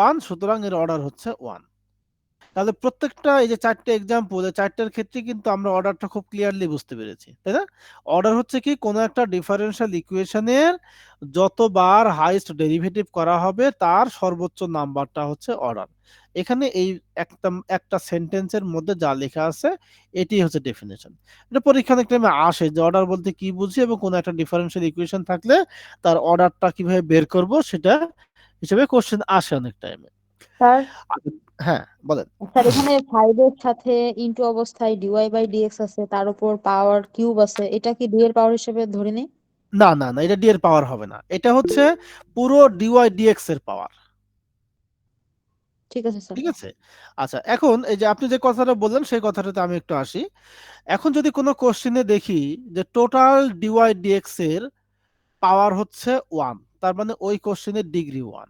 1, সুতরাং এর অর্ডার হচ্ছে 1। তাহলে প্রত্যেকটা এই যে 4টে এক্সাম্পল, এই 4টের ক্ষেত্রে কিন্তু আমরা অর্ডারটা খুব ক্লিয়ারলি বুঝতে পেরেছি, তাই না? অর্ডার হচ্ছে কি, কোনো একটা ডিফারেনশিয়াল ইকুয়েশনের যতবার হাইয়েস্ট ডেরিভেটিভ করা হবে তার সর্বোচ্চ নাম্বারটা হচ্ছে অর্ডার। এখানে এই একটা সেন্টেন্সের মধ্যে যা লেখা আছে এটি হচ্ছে ডেফিনেশন। এটা পরীক্ষা অনেক টাইমে আসে যে অর্ডার বলতে কি বুঝি এবং কোনো একটা ডিফারেনশিয়াল ইকুয়েশন থাকলে তার অর্ডারটা কিভাবে বের করব সেটা হিসেবে কোশ্চেন আসে অনেক টাইমে। স্যার হ্যাঁ, বলেন। স্যার এখানে 5 এর সাথে ইনটু অবস্থায় dy/dx আছে, তার উপর পাওয়ার কিউব আছে, এটা কি ডি এর পাওয়ার হিসেবে ধরে নেই? না না না, এটা ডি এর পাওয়ার হবে না, এটা হচ্ছে পুরো ডিওয়াই ডিএক্স এর পাওয়ার। ঠিক আছে স্যার। ঠিক আছে। আচ্ছা, এখন এই যে আপনি যে কথাটা বললেন সেই কথাটাতে আমি একটু আসি। এখন যদি কোনো কোশ্চেনে দেখি যে টোটাল ডিওয়াই ডিএক্স এর পাওয়ার হচ্ছে 1, তার মানে ওই কোশ্চেনের ডিগ্রি 1।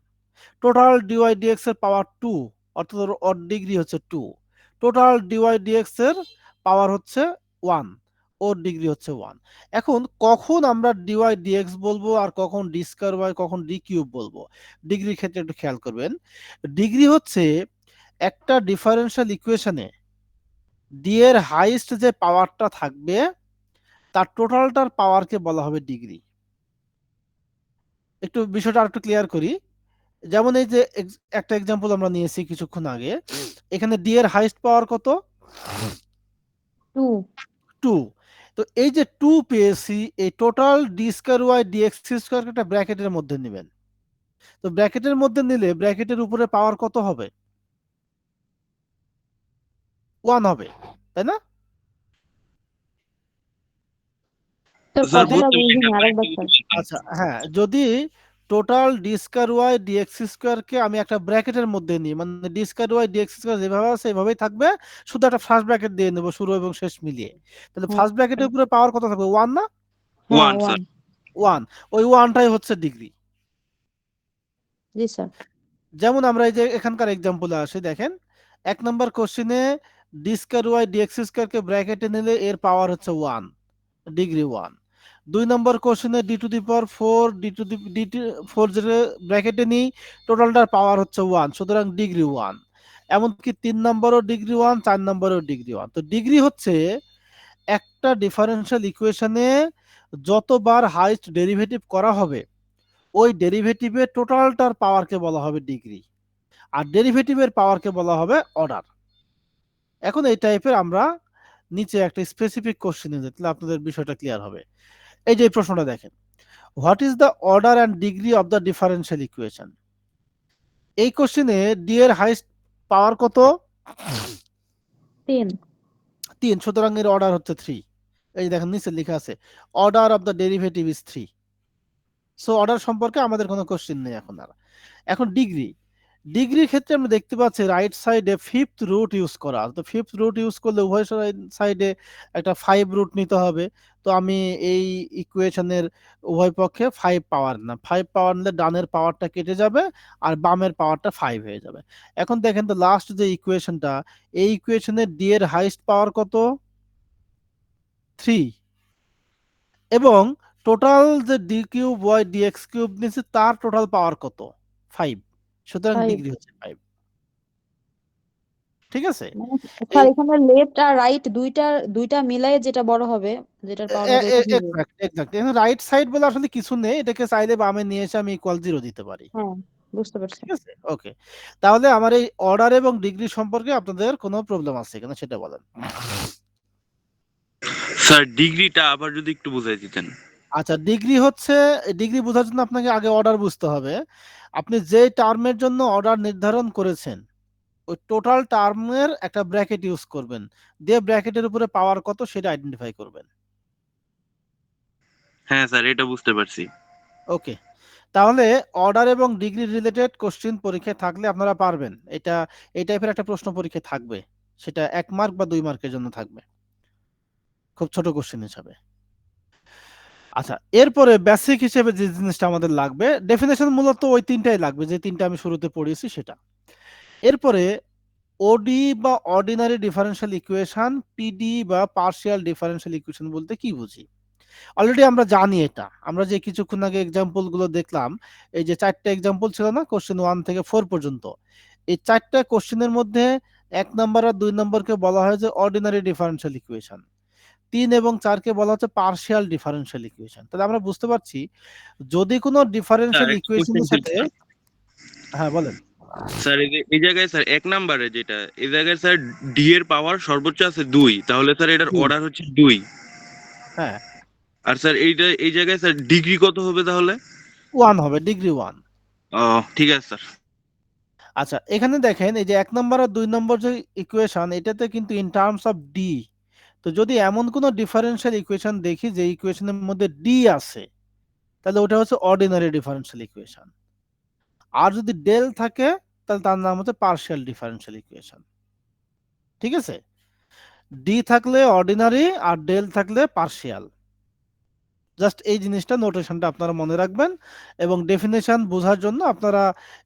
টোটাল ডিওয়াই ডিএক্স এর পাওয়ার 2, অর্থাৎ ওর ডিগ্রি হচ্ছে 2। টোটাল ডিওয়াই ডিএক্স এর পাওয়ার হচ্ছে 1, ওর ডিগ্রি হচ্ছে 1। এখন কখন আমরা ডিওয়াই ডিএক্স বলবো আর কখন ডি স্কয়ার ওয়াই, কখন ডি কিউব বলবো, ডিগ্রির ক্ষেত্রে একটু খেয়াল করবেন। ডিগ্রি হচ্ছে একটা ডিফারেনশিয়াল ইকুয়েশনে ডি এর হাইয়েস্ট যে পাওয়ারটা থাকবে তার টোটালটার পাওয়ারকে বলা হবে ডিগ্রি। একটু বিষয়টা আরেকটু ক্লিয়ার করি। যেমন এই যে একটা এক্সাম্পল আমরা নিয়েছি কিছুক্ষণ আগে, এখানে ডি এর হাইয়েস্ট পাওয়ার কত? 2। 2। তো এই যে 2 পেয়েছি, এই total d square Y dx square একটা ব্র্যাকেটের মধ্যে নেবেন। তো ব্র্যাকেটের মধ্যে নিলে ব্র্যাকেটের উপরে পাওয়ার কত হবে? 1 হবে, তাই না? তোর স্যার কথাটা বুঝতে পারি বুঝিনি, না, আরেকবার আরেকটু স্যার। যদি বলতেন। আচ্ছা, হ্যাঁ, যদি total d square Y dx স্কয়ারকে আমি একটা ব্র্যাকেটের মধ্যে নিই, মানে d square Y dx square যেভাবে আছে সেভাবেই থাকবে, শুধু একটা ফার্স্ট ব্র্যাকেট দিয়ে নেব শুরু এবং শেষ মিলিয়ে। তাহলে হ্যাঁ ফার্স্ট ব্র্যাকেটের উপরে পাওয়ার কত থাকবে? 1 না? হ্যাঁ 1 স্যার। 1। 1, ওই 1টাই হচ্ছে ডিগ্রি। জি স্যার। যেমন আমরা এই যে এখানকার এক্সাম্পলে আসি, দেখেন 1 নম্বর কোশ্চেনে ডি স্কয়ার ওয়াই ডিএক্স স্কয়ারকে ব্র্যাকেটে নিলে এর পাওয়ার হচ্ছে 1, ডিগ্রি 1। 2 নম্বর কোশ্চেনে d to the power 4 d to 4 যেটা ব্র্যাকেটে নিই, টোটালটার পাওয়ার হচ্ছে 1, সুতরাং ডিগ্রি 1। এমনকি 3 নম্বরও ডিগ্রি 1, 4 নম্বরও ডিগ্রি 1। তো ডিগ্রি হচ্ছে একটা ডিফারেনশিয়াল ইকুয়েশনে যতবার হাইয়েস্ট ডেরিভেটিভ করা হবে ওই ডেরিভেটিভের টোটালটার পাওয়ারকে বলা হবে ডিগ্রি, আর ডেরিভেটিভের পাওয়ারকে বলা হবে অর্ডার। এখন এই টাইপের আমরা নিচে একটা স্পেসিফিক কোশ্চেনে যেতে আপনাদের বিষয়টা ক্লিয়ার হবে। এই যে প্রশ্নটা দেখেন, what is the order and degree of the differential equation? এই কোশ্চেনে ডি এর হাইয়েস্ট পাওয়ার কত? 3। 3, সুতরাং এর অর্ডার হচ্ছে 3। এই যে দেখেন নিচে লেখা আছে order of the derivative is 3। So order সম্পর্কে আমাদের কোনো কোশ্চেন নেই এখন আর। এখন ডিগ্রি, ডিগ্রির ক্ষেত্রে আমরা দেখতে পাচ্ছি রাইট সাইডে ফিফথ রুট ইউজ করা। তো ফিফথ রুট ইউজ করলে উভয় সাইডে একটা 5 রুট নিতে হবে। তো আমি এই ইকুয়েশনের উভয় পক্ষে 5 পাওয়ার না, 5 পাওয়ার নিলে ডানের পাওয়ারটা কেটে যাবে আর বামের পাওয়ারটা 5 হয়ে যাবে। এখন দেখেন তো লাস্ট যে ইকুয়েশনটা, এই ইকুয়েশনের ডি এর হাইয়েস্ট পাওয়ার কত? 3। এবং টোটাল যে d cube y dx cube নিচ্ছে তার টোটাল পাওয়ার কত? 5, সুতরাং 5। ডিগ্রি হচ্ছে 5। ঠিক আছে। মানে এই স্যার এখানে লেফট আর রাইট দুইটা দুইটা মিলাই যেটা বড় হবে, যেটার পাওয়ার হবে, এটা জিরো। এক্সাক্ট এক্সাক্ট, এখানে রাইট সাইড বলে আসলে কিছু নেই, এটাকে চাইলে বামে নিয়ে এসে আমি ইকুয়াল 0 দিতে পারি। হ্যাঁ বুঝতে পারছি। ঠিক আছে, ওকে। তাহলে আমার এই অর্ডার এবং ডিগ্রি সম্পর্কে আপনাদের কোনো প্রবলেম আছে কিনা সেটা বলেন। স্যার ডিগ্রিটা আবার যদি একটু বুঝাই দিতেন। আচ্ছা, ডিগ্রি হচ্ছে, ডিগ্রি বোঝার জন্য আপনাকে আগে অর্ডার বুঝতে হবে। আপনি যে টার্মের জন্য অর্ডার নির্ধারণ করেছেন ওই টোটাল টার্মের একটা ব্র্যাকেট ইউজ করবেন, দিয়ে ব্র্যাকেটের উপরে পাওয়ার কত সেটা আইডেন্টিফাই করবেন। হ্যাঁ স্যার, এটা বুঝতে পারছি। ওকে। তাহলে অর্ডার এবং ডিগ্রি রিলেটেড কোশ্চেন পরীক্ষায় থাকলে আপনারা পারবেন। এটা এই টাইপের একটা প্রশ্ন পরীক্ষায় থাকবে, সেটা 1 মার্ক বা 2 মার্কের জন্য থাকবে, খুব ছোট কোশ্চেন হিসাবে। আচ্ছা, এরপরে বেসিক হিসেবে যে জিনিসটা আমাদের লাগবে, ডেফিনেশন মূলত ওই তিনটাই লাগবে যে তিনটা আমি শুরুতে পড়িয়েছি সেটা। এরপরে ওডি বা অর্ডিনারি ডিফারেনশিয়াল ইকুয়েশন, পিডি বা পার্শিয়াল ডিফারেনশিয়াল ইকুয়েশন বলতে কি বুঝি? অলরেডি আমরা জানি এটা, আমরা যে কিছুক্ষণ আগে এক্সাম্পল গুলো দেখলাম, এই যে 4টা এক্সাম্পল ছিল না কোশ্চেন 1 থেকে 4 পর্যন্ত, এই 4টা কোশ্চেনের মধ্যে 1 নাম্বার আর 2 নম্বরকে বলা হয় যে অর্ডিনারি ডিফারেনশিয়াল ইকুয়েশন, 3 এবং 4 কে বলা হচ্ছে পার্শিয়াল ডিফারেনশিয়াল ইকুয়েশন। তাহলে আমরা বুঝতে পারছি যদি কোনো স্যার ডিফারেনশিয়াল একটা কোশ্চেন ইকুয়েশনের ছিল সাথে, স্যার। হ্যাঁ বলেন। স্যার এই জায়গায় স্যার 1 নাম্বারে যেটা এই জায়গায় স্যার ডি এর পাওয়ার সর্বোচ্চ আছে 2, তাহলে স্যার এটার 2, অর্ডার হচ্ছে 2। হ্যাঁ আর স্যার এই জায়গায় স্যার ডিগ্রি কত হবে তাহলে? 1 হবে, ডিগ্রি 1। ও ঠিক আছে স্যার। আচ্ছা এখানে দেখেন এই যে 1 নম্বর আর 2 নম্বর যে ইকুয়েশন, এটাতে কিন্তু ইন টার্মস অফ ডি। তো যদি এমন কোনো ডিফারেনশিয়াল ইকুয়েশন দেখি যে ইকুয়েশনের মধ্যে ডি আছে, তাহলে ওটা হচ্ছে অর্ডিনারি ডিফারেনশিয়াল ইকুয়েশন। আর যদি ডেল থাকে তাহলে তার নাম হচ্ছে পার্শিয়াল ডিফারেনশিয়াল ইকুয়েশন। ঠিক আছে, ডি থাকলে অর্ডিনারি আর ডেল থাকলে পার্শিয়াল। জাস্ট এই জিনিসটা নোটেশনটা আপনারা মনে রাখবেন, এবং ডেফিনেশন বোঝার জন্য আপনারা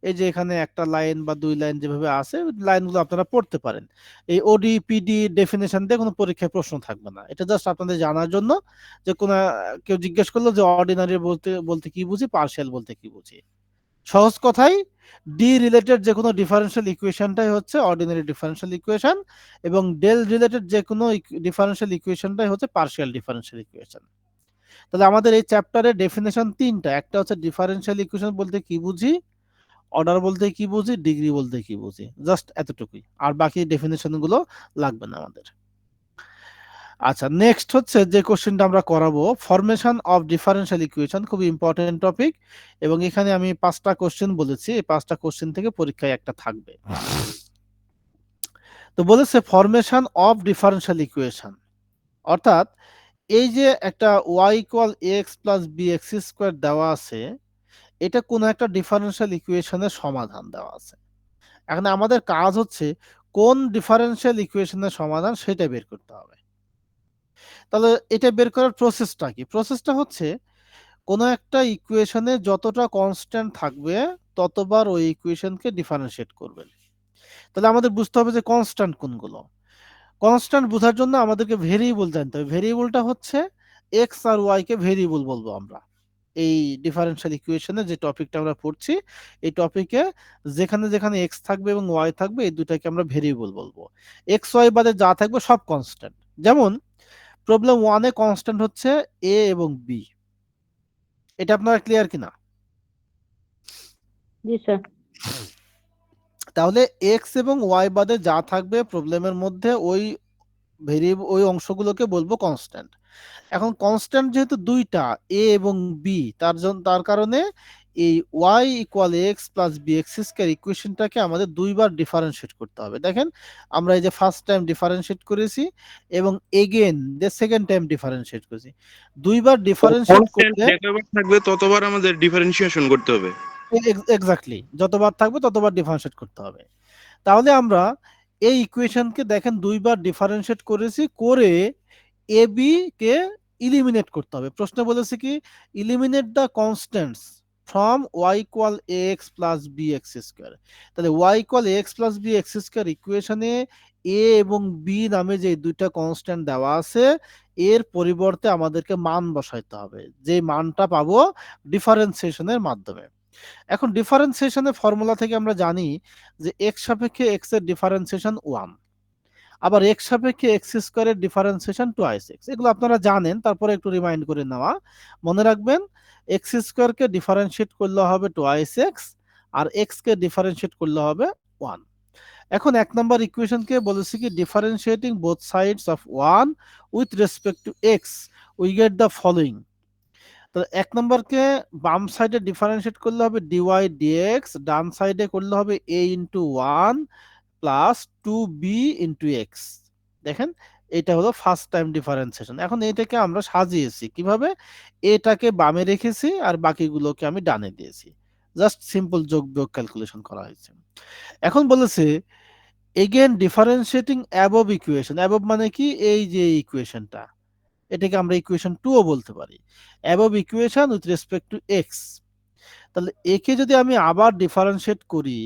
এই যে এখানে একটা লাইন বা 2 লাইন যেভাবে আছে লাইনগুলো আপনারা পড়তে পারেন। এই ওডি পিডি ডেফিনেশন দিয়ে কোনো পরীক্ষায় প্রশ্ন থাকবে না, এটা জাস্ট আপনাদের জানার জন্য যে কোনো কেউ জিজ্ঞেস করলো যে অর্ডিনারি বলতে বলতে কি বুঝি, পার্শিয়াল বলতে কি বুঝি। সহজ কথাই ডি রিলেটেড যে কোনো ডিফারেনশিয়াল ইকুয়েশনটাই হচ্ছে অর্ডিনারি ডিফারেনশিয়াল ইকুয়েশন, এবং ডেল রিলেটেড যে কোনো ডিফারেনশিয়াল ইকুয়েশনটাই হচ্ছে পার্শিয়াল ডিফারেনশিয়াল ইকুয়েশন। তাহলে আমাদের এই চ্যাপ্টারে ডেফিনেশন 3টা, একটা হচ্ছে ডিফারেনশিয়াল ইকুয়েশন বলতে কি বুঝি, অর্ডার বলতে কি বুঝি, ডিগ্রি বলতে কি বুঝি, জাস্ট এতটুকুই, আর বাকি ডেফিনেশন গুলো লাগবে না আমাদের। আচ্ছা নেক্সট হচ্ছে যে কোশ্চেনটা আমরা করাবো, ফরমেশন অফ ডিফারেনশিয়াল ইকুয়েশন, খুব ইম্পর্টেন্ট টপিক, এবং এখানে আমি 5টা কোশ্চেন বলেছি, এই 5টা কোশ্চেন থেকে পরীক্ষায় একটা থাকবে। তো বলেছে ফরমেশন অফ ডিফারেনশিয়াল ইকুয়েশন, অর্থাৎ এই যে একটা y equal x plus b x square দেওয়া আছে, এটা কোনো একটা ডিফারেনশিয়াল ইকুয়েশনের সমাধান দেওয়া আছে। এখন আমাদের কাজ হচ্ছে কোন ডিফারেনশিয়াল ইকুয়েশনের সমাধান সেটা বের করতে হবে। তাহলে এটা বের করার প্রসেসটা কি? প্রসেসটা হচ্ছে কোনো একটা ইকুয়েশনে যতটা কনস্ট্যান্ট থাকবে ততবার ওই ইকুয়েশনকে ডিফারেনশিয়েট করবেন। তাহলে আমাদের বুঝতে হবে যে কনস্ট্যান্ট কোনগুলো। কনস্ট্যান্ট বোঝার জন্য আমাদেরকে ভেরিয়েবল জানতে হবে। ভেরিয়েবলটা হচ্ছে এক্স আর ওয়াই কে ভেরিয়েবল বলবো আমরা। এই ডিফারেনশিয়াল ইকুয়েশনে যে টপিকটা আমরা পড়ছি, এই টপিকে যেখানে যেখানে এক্স থাকবে এবং ওয়াই থাকবে এই দুটাকে আমরা ভেরিয়েবল বলবো। এক্স ওয়াই বাদে যা থাকবে সব কনস্ট্যান্ট। যেমন প্রবলেম 1-এ কনস্ট্যান্ট হচ্ছে এ এবং বি। এটা আপনারা ক্লিয়ার কিনা? জি স্যার। তাহলে এক্স এবং ওয়াই বাদে যা থাকবে প্রবলেমের মধ্যে ওই ভেরিয়েবল ওই অংশগুলোকে বলবো কনস্ট্যান্ট। এখন কনস্ট্যান্ট যেহেতু দুইটা এ এবং বি, তার কারণে এই y equal x plus b x square ইকুয়েশনটাকে আমাদের দুইবার ডিফারেনশিয়েট করতে হবে। দেখেন আমরা এই যে ফার্স্ট টাইম ডিফারেনশিয়েট করেছি এবং এগেন যে সেকেন্ড টাইম ডিফারেনশিয়েট করেছি, দুইবার ডিফারেনশিয়েট কনস্ট্যান্ট করলে যতবার থাকবে ততবার আমাদের ডিফারেন্সিয়েশন করতে হবে। এক্স্যাক্টলি যতবার থাকবে ততবার ডিফারেনশিয়েট করতে হবে। তাহলে আমরা এই ইকুয়েশনকে দেখেন দুইবার ডিফারেনশিয়েট করেছি, করে এ বি কে ইলিমিনেট করতে হবে। প্রশ্ন বলেছে কি eliminate the constants from y equal a x plus b x square. তাহলে y equal x plus b x square ইকুয়েশনে এ এবং বি নামে যে দুইটা কনস্ট্যান্ট দেওয়া আছে এর পরিবর্তে আমাদেরকে মান বসাইতে হবে, যে মানটা পাবো ডিফারেন্সিয়েশনের মাধ্যমে। এখন ডিফারেন্সিয়েশনের ফর্মুলা থেকে আমরা জানি যে এক্স সাপেক্ষে এক্স এর ডিফারেন্সিয়েশন 1, আবার এক্স সাপেক্ষে এক্স স্কোয়ারের ডিফারেন্সিয়েশন 2x। এগুলো আপনারা জানেন, তারপরে একটু রিমাইন্ড করে নেওয়া। মনে রাখবেন এক্স স্কোয়ারকে ডিফারেন্সিয়েট করলে হবে 2x, আর এক্স কে ডিফারেন্সিয়েট করলে হবে 1। এখন 1 নাম্বার ইকুয়েশনকে বলেছি কি differentiating both sides of 1 with respect to x we get the following. তো 1 নম্বরকে বাম সাইডে ডিফারেন্সিয়েট করলে হবে ডিওয়াই ডিএক্স, ডান সাইডে করলে হবে a into 1 plus 2b into x. দেখেন এটা হলো ফার্স্ট টাইম ডিফারেন্সিয়েশন। এখন এটাকে আমরা সাজিয়েছি কিভাবে, এটাকে বামে রেখেছি আর বাকিগুলোকে আমি ডানে দিয়েছি, জাস্ট সিম্পল যোগ বিয়োগ ক্যালকুলেশন করা হয়েছে। এখন বলেছে again differentiating above equation. Above মানে কি, এই যে ইকুয়েশনটা, এটাকে আমরা ইকুয়েশন 2ও বলতে পারি, above equation with respect to x. তাহলে একে যদি আমি আবার ডিফারেন্সিয়েট করি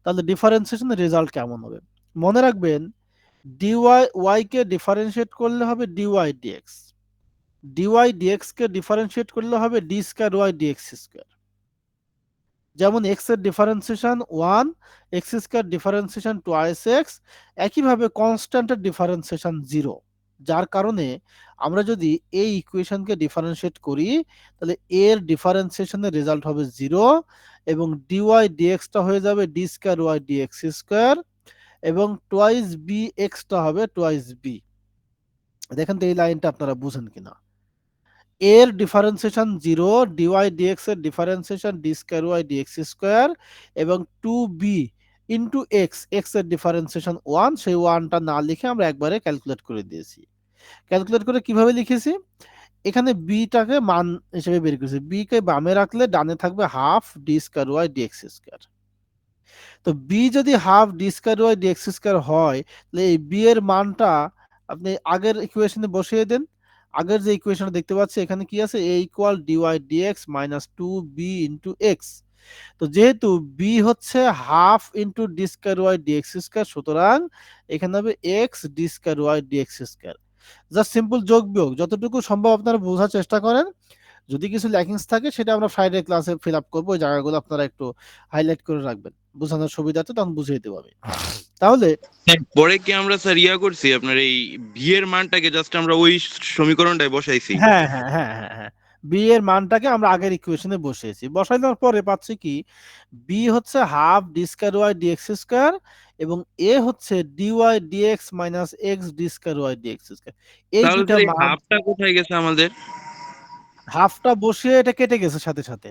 তাহলে ডিফারেন্সিয়েশনের রেজাল্ট কেমন হবে? মনে রাখবেন ডিওয়াই ওয়াই কে ডিফারেন্সিয়েট করলে হবে ডিওয়াই ডিএক্স, ডিওয়াই ডিএক্স কে ডিফারেন্সিয়েট করলে হবে d square Y dx square. যেমন এক্স এর differentiation 1, x square differentiation twice x, একইভাবে কনস্ট্যান্টের ডিফারেন্সিয়েশন 0, যার কারণে আমরা যদি এই ইকুয়েশনকে ডিফারেন্সিয়েট করি তাহলে এর ডিফারেন্সিয়েশনের রেজাল্ট হবে 0 এবং ডিওয়াই ডিএক্সটা হয়ে যাবে d square Y dx square এবং টোয়াইস বি এক্সটা হবে টোয়াইস বি। দেখেন তো এই লাইনটা আপনারা বুঝেন কিনা। এর ডিফারেন্সিয়েশন 0, ডিওয়াই ডিএক্স এর differentiation d square Y dx square এবং 2b ইনটু এক্স, এক্স এর ডিফারেন্সিয়েশন 1, সেই 1টা না লিখে আমরা একবারে ক্যালকুলেট করে দিয়েছি। ক্যালকুলেট করে কিভাবে লিখেছি, এখানে বিটাকে মান হিসেবে বের করেছি, বি কে বামে রাখলে ডানে থাকবে half d square Y dx square. তো বি যদি half d square Y dx square হয় তাহলে এই বি এর মানটা আপনি আগের ইকুয়েশনে বসিয়ে দেন। আগের যে ইকুয়েশনটা দেখতে পাচ্ছি এখানে কি আছে, a equal dy dx minus 2b into x. তো যেহেতু বি হচ্ছে half into d square Y dx square, সুতরাং এখানে হবে x d square Y dx square. Just simple যোগ বিয়োগ যতটুকু সম্ভব আপনারা বোঝার চেষ্টা করেন। যদি কিছু ল্যাকিংস থাকে সেটা আমরা ফ্রাইডে ক্লাসে ফিল আপ করবো, ওই জায়গাগুলো আপনারা একটু হাইলাইট করে রাখবেন, বোঝানোর সুবিধাতে তখন বুঝিয়ে দেবো আমি। তাহলে পরে কি আমরা স্যার ইয়া করছি আপনার এই ভি এর মানটাকে জাস্ট আমরা ওই সমীকরণটায় বসাইছি? হ্যাঁ হ্যাঁ হ্যাঁ হ্যাঁ হ্যাঁ, বি এর মানটাকে আমরা আগের ইকুয়েশনে বসিয়েছি, বসাই দেওয়ার পরে পাচ্ছি কি, বি হচ্ছে half d square Y dx square এবং এ হচ্ছে dy dx minus x d square Y dx square. এই তাহলে দুইটা স্যার এই মান, হাফটা কোথায় গেছে আমাদের? হাফটা বসিয়ে এটা কেটে গেছে সাথে সাথে,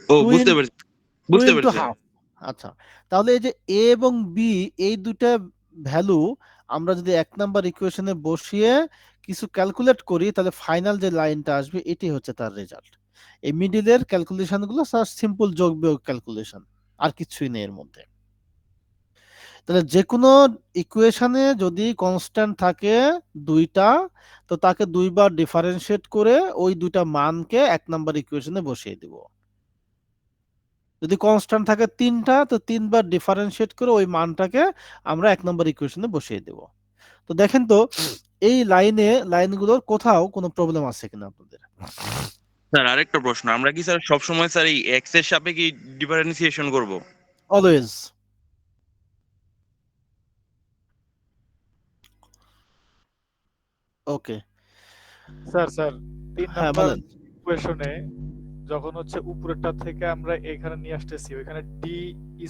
ও টু বুঝতে পারছি, টু বুঝতে ইন্টু পারছি। হাফ। আচ্ছা, তাহলে এই যে এ এবং বি এই দুইটা ভ্যালু আমরা যদি 1 নাম্বার ইকুয়েশনে বসিয়ে কিছু ক্যালকুলেট করি তাহলে ফাইনাল যে লাইনটা আসবে এটি হচ্ছে তার রেজাল্ট। এই মিডিলের ক্যালকুলেশন গুলো সিম্পল যোগ বিয়োগ ক্যালকুলেশন, আর কিছুই নেই এর মধ্যে। তাহলে যে কোনো ইকুয়েশনে যদি কনস্ট্যান্ট থাকে দুইটা, তো তাকে দুইবার ডিফারেন্সিয়েট করে ওই দুইটা মানকে 1 নাম্বার ইকুয়েশনে বসিয়ে দিব। যদি কনস্ট্যান্ট থাকে 3টা, তো 3বার ডিফারেন্সিয়েট করে ওই মানটাকে আমরা 1 নম্বর ইকুয়েশনে বসিয়ে দেব। তো দেখেন তো এই লাইনগুলোর কোথাও কোনো প্রবলেম আছে কিনা আপনাদের। স্যার আরেকটা প্রশ্ন, আমরা কি স্যার সবসময় স্যার এই এক্স এর সাপেক্ষে ডিফারেন্সিয়েশন করব? অলওয়েজ। ওকে, স্যার 3 হ্যাঁ নাম্বার বলেন। ইকুয়েশনে যখন হচ্ছে উপরেরটা থেকে আমরা এখানে নিয়ে আসতেছি, ওইখানে d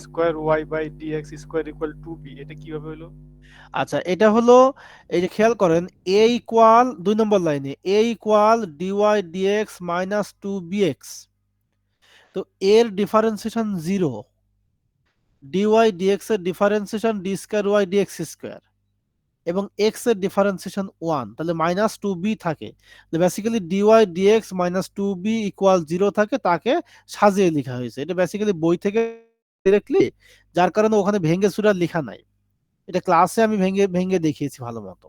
square y by d x square equal 2b, এটা কিভাবে হলো? আচ্ছা, এটা হলো, এই যে খেয়াল করেন, এ ইকুয়াল 2 নম্বর লাইনে a equal dy dx minus 2bx, তো এর ডিফারেন্সিয়েশন 0, ডিওয়াই ডিএক্স এর differentiation d square Y dx square এবং এক্স এর ডিফারেন্সিয়েশন 1, তাহলে মাইনাস 2b থাকে। Basically dy dx minus 2b equal 0 থাকে, তাকে সাজিয়ে লেখা হয়েছে। এটা বেসিক্যালি বই থেকে ডিরেক্টলি, যার কারণে ওখানে ভেঙে চুরা লেখা নাই, এটা ক্লাসে আমি ভেঙে ভেঙে দেখিয়েছি ভালো মতো।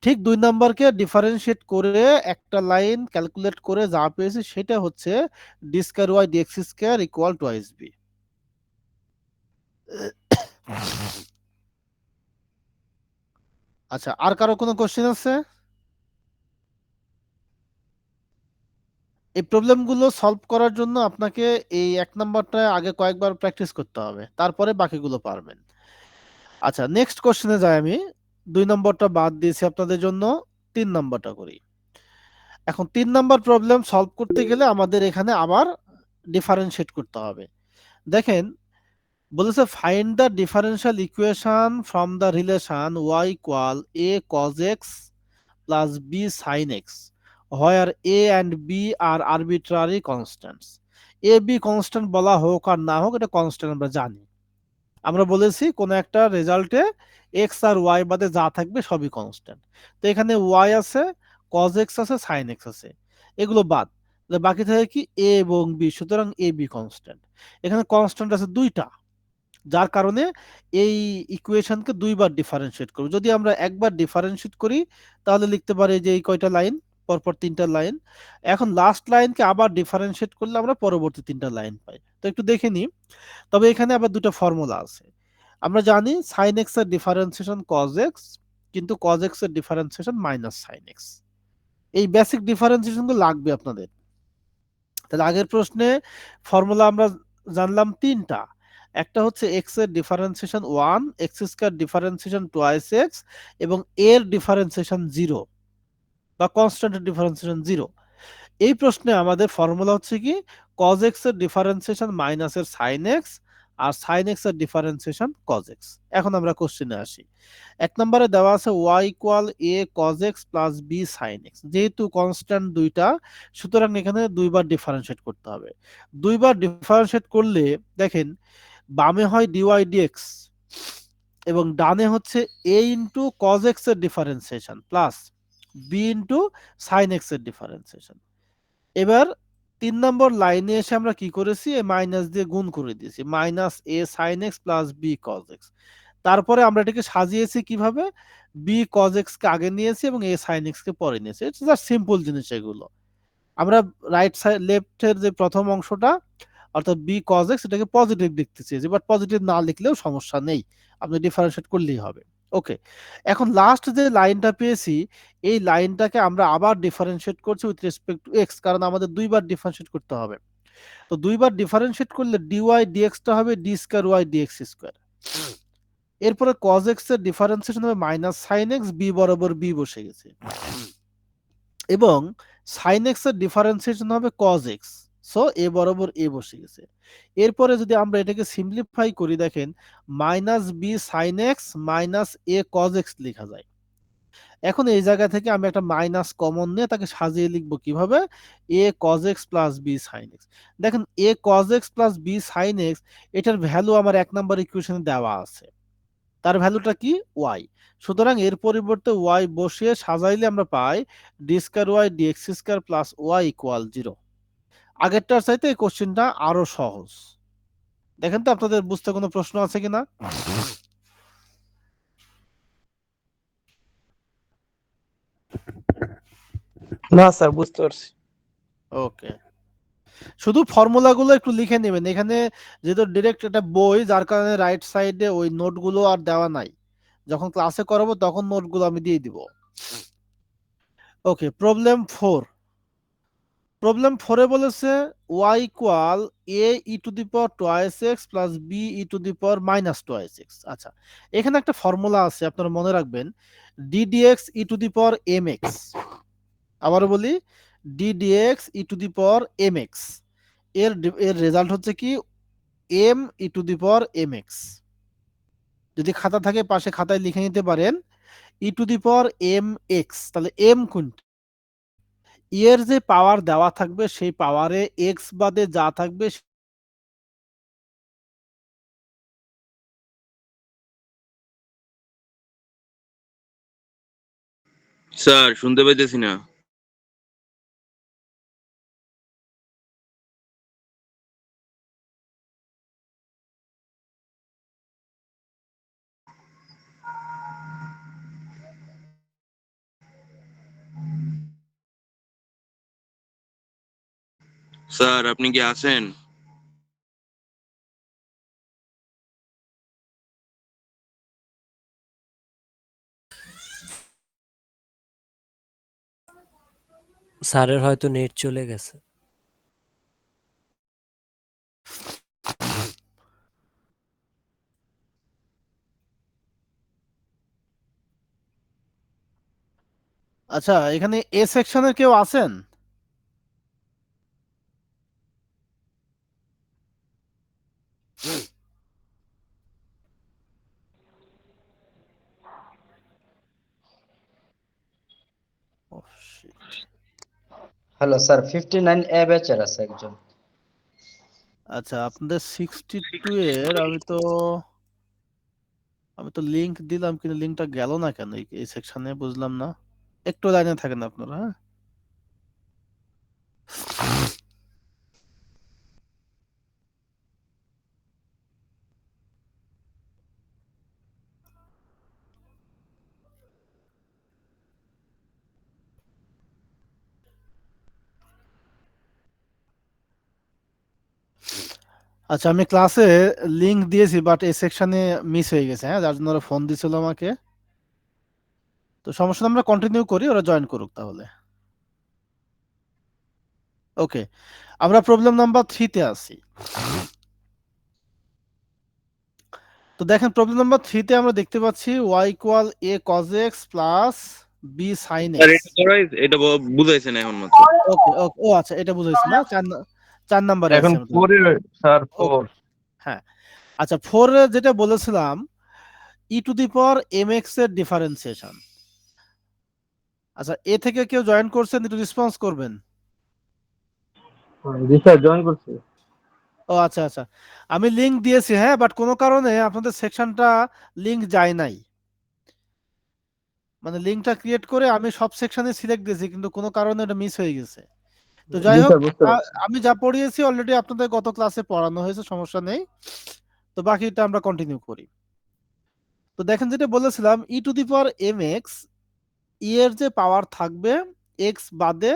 ঠিক 2 নম্বরকে ডিফারেন্সিয়েট করে একটা লাইন ক্যালকুলেট করে যা পেয়েছি সেটা হচ্ছে d square Y dx square equal twice b. আচ্ছা, আর কারো কোনো কোশ্চেন আছে? এই প্রবলেমগুলো সলভ করার জন্য আপনাকে এই 1 নম্বরটা আগে কয়েকবার প্র্যাকটিস করতে হবে, তারপরে বাকিগুলো পারবেন। আচ্ছা, নেক্সট কোশ্চেনে যাই আমি। 2 নম্বরটা বাদ দিয়েছি আপনাদের জন্য, 3 নম্বরটা করি। এখন 3 নম্বর প্রবলেম সলভ করতে গেলে আমাদের এখানে আবার ডিফারেন্সিয়েট করতে হবে। দেখেন, বলেছে find the differential equation from the relation y equal a cos x plus b sin x where a and b are arbitrary constants। a b constant বলা হোক আর না হোক, এটা কনস্ট্যান্ট আমরা জানি। আমরা বলেছি কোন একটা রেজাল্টে x আর y বাদে যা থাকবে সবই কনস্ট্যান্ট। তো এখানে y আছে, cos x আছে, sin x আছে, এগুলো বাদ, তাহলে বাকি থাকে কি a এবং b, সুতরাং a b কনস্ট্যান্ট। এখানে কনস্ট্যান্ট আছে দুইটা, যার কারণে এই ইকুয়েশনকে দুইবার ডিফারেন্সিয়েট করব। যদি আমরা একবার ডিফারেন্সিয়েট করি তাহলে লিখতে পারি যে এই কয়টা লাইন, পরপর 3টা লাইন। এখন লাস্ট লাইনকে আবার ডিফারেন্সিয়েট করলে আমরা পরবর্তী 3টা লাইন পাই। তো একটু দেখে নিই। তবে এখানে আবার দুটো ফর্মুলা আছে। আমরা জানি sin x এর ডিফারেন্সিয়েশন cos x কিন্তু cos x এর ডিফারেন্সিয়েশন মাইনাস sin x। এই বেসিক ডিফারেন্সিয়েশন গুলো লাগবে আপনাদের। তাহলে আগের প্রশ্নে ফর্মুলা আমরা জানলাম তিনটা, একটা হচ্ছে x এর differentiation 1, x square differentiation twice x এবং এর ডিফারেন্সিয়েশন 0 বা কনস্ট্যান্টের ডিফারেন্সিয়েশন 0। এই প্রশ্নে আমাদের ফর্মুলা হচ্ছে কি cos x এর ডিফারেন্সিয়েশন মাইনাস এর sin x আর sin x এর ডিফারেন্সিয়েশন cos x। এখন আমরা কোশ্চেনে আসি। এক নম্বরে দেওয়া আছে y equal a cos x plus b sin x। যেহেতু কনস্ট্যান্ট দুইটা, সুতরাং এখানে দুইবার ডিফারেন্সিয়েট করতে হবে। দুইবার ডিফারেন্সিয়েট করলে দেখেন বামে হয় dy dx এবং ডানে হচ্ছে a ইন্টু cos x এর differentiation plus b into sin x এর ডিফারেন্সিয়েশন। এবার 3 নম্বর লাইনে এসে আমরা কি করেছি, মাইনাস দিয়ে গুণ করে দিয়েছি, minus a sin x plus b cos x। তারপরে আমরা এটাকে সাজিয়েছি কিভাবে, b cos x কে আগে নিয়েছি এবং a sin x কে পরে নিয়েছি। ইটস জাস্ট সিম্পল জিনিস এগুলো। আমরা রাইট সাইড লেফটের যে প্রথম অংশটা অর্থাৎ b cos x এটাকে পজিটিভ লিখতে চেয়েছি, বাট পজিটিভ না লিখলেও সমস্যা নেই, আপনি ডিফারেন্সিয়েট করলেই হবে। ওকে, এখন লাস্ট যে লাইনটা পেয়েছি এই লাইনটাকে আমরা আবার ডিফারেন্সিয়েট করছি উইথ রেসপেক্ট টু x, কারণ আমাদের দুইবার ডিফারেন্সিয়েট করতে হবে। তো দুইবার ডিফারেন্সিয়েট করলে dy dx টা হবে d square y dx square. এরপরে cos x এর ডিফারেন্সিয়েশন হবে মাইনাস sin x, b বরাবর b বসে গেছে, এবং sin x এর ডিফারেন্সিয়েশন হবে cos x, সো a বরাবর a বসে গেছে। এরপরে যদি আমরা এটাকে সিম্পলিফাই করি দেখেন minus b sin x minus a cos x লেখা যায়। এখন এই জায়গা থেকে আমি একটা মাইনাস কমন নিয়ে তাকে সাজিয়ে লিখবো কিভাবে, a cos x plus b sin x। দেখেন a cos x plus b sin x এটার ভ্যালু আমার এক নাম্বার ইকুয়েশনে দেওয়া আছে, তার ভ্যালুটা কি y। সুতরাং এর পরিবর্তে y বসিয়ে সাজাইলে আমরা পাই d square y dx square plus y equal 0। আগেরটার চাইতে এই কোশ্চেনটা আরো সহজ। দেখেন তো আপনাদের বুঝতে কোনো প্রশ্ন আছে কিনা? না স্যার, বুঝতে পারছি। ওকে, শুধু ফর্মুলাগুলো একটু লিখে নেবেন। এখানে যেহেতু ডিরেক্ট এটা বই, যার কারণে রাইট সাইডে ওই নোটগুলো আর দেওয়া নাই, যখন ক্লাসে করাবো তখন নোটগুলো আমি দিয়ে দিব। ওকে, প্রবলেম 4। প্রবলেম 4 এ বলেছে y equal a e two the power twice x plus b e two the power minus twice x। আচ্ছা, এখানে একটা ফর্মুলা আছে আপনারা মনে রাখবেন, d dx e two the power mx। আবারও বলি, d dx e two the power mx, এর এর রেজাল্ট হচ্ছে কি m e two the power mx। যদি খাতা থাকে পাশে খাতায় লিখে নিতে পারেন e two the power mx, তাহলে m কোনটা, এর যে পাওয়ার দেওয়া থাকবে সেই পাওয়ারে x বাদে যা থাকবে স্যার শুনতে পাইতেছি না। স্যার আপনি কি আছেন? স্যারের হয়তো নেট চলে গেছে। আচ্ছা, এখানে এ সেকশনের কেউ আছেন? Oh, shit. হ্যালো স্যার, 59 এ ব্যাচের আছে একজন। আচ্ছা, আপনাদের 62 এর আমি তো লিংক দিলাম কিন্তু লিংকটা গেল না কেন এই সেকশনে, বুঝলাম না। একটু লাইনে থাকেন আপনারা, হ্যাঁ। আচ্ছা, আমি ক্লাসে লিংক দিয়েছি বাট এই সেকশনে মিস হয়ে গেছে, হ্যাঁ, যার জন্য ওরা ফোন দিছিল আমাকে। তো সমস্যা নেই, আমরা কন্টিনিউ করি, ওরা জয়েন করুক তাহলে। ওকে, আমরা প্রবলেম নাম্বার 3 তে আসি। তো দেখেন প্রবলেম নাম্বার 3 তে আমরা দেখতে পাচ্ছি y equal a cos x plus b sin sir x। এটা করাই, এটা বুঝাইছেন এখন মাত্র। ওকে ওকে, ও আচ্ছা, এটা বুঝাইছি না, 4 নাম্বারে এখন আছে আমরা। 4 এর স্যার ওকে, 4 হ্যাঁ আচ্ছা, 4 এ যেটা বলেছিলাম e two the power mx এর ডিফারেন্সিয়েশন। আচ্ছা, এ থেকে কেউ জয়েন করছেন, একটু রেসপন্স করবেন। জি স্যার জয়েন করছি। ও আচ্ছা আচ্ছা, আমি লিংক দিয়েছি, হ্যাঁ, বাট কোনো কারণে আপনাদের সেকশনটা লিংক যায় নাই। মানে লিংকটা ক্রিয়েট করে আমি সব সেকশনে সিলেক্ট দিয়েছি, কিন্তু কোনো কারণে এটা মিস হয়ে গেছে। তো যাই জি হোক, স্যার বুঝতে পারছি। আমি যা পড়িয়েছি অলরেডি আপনাদের গত ক্লাসে পড়ানো হয়েছে, সমস্যা নেই। তো বাকিটা আমরা কন্টিনিউ করি। তো দেখেন যেটা বলেছিলাম e to the power M x, e এর যে পাওয়ার থাকবে এক্স বাদে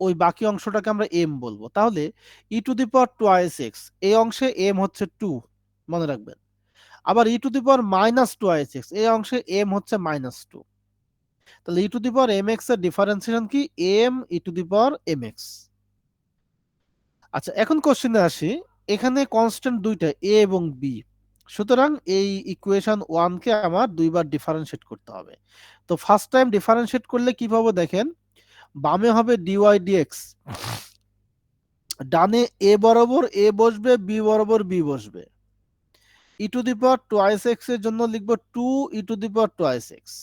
ওই বাকি অংশটাকে আমরা এম বলবো। তাহলে e to the power twice x, এই অংশে এম হচ্ছে 2, মনে রাখবেন। আবার e to the power minus twice x, এই অংশে এম হচ্ছে -2। তাহলে e to the power M x এর ডিফারেন্সিয়েশন কি? M e to the power M x. আচ্ছা, এখন কোশ্চেনে আসি। এখানে কনস্ট্যান্ট দুইটা এ এবং বি, সুতরাং এই ইকুয়েশন 1 কে আমার দুইবার ডিফারেন্সিয়েট করতে হবে। তো ফার্স্ট টাইম ডিফারেন্সিয়েট করলে কি পাবো দেখেন, বামে হবে ডিওয়াই ডিএক্স, ডানে এ বরাবর এ বসবে, বি বরাবর বি বসবে। E to the power twice x এর জন্য লিখবো 2 e to the power twice x,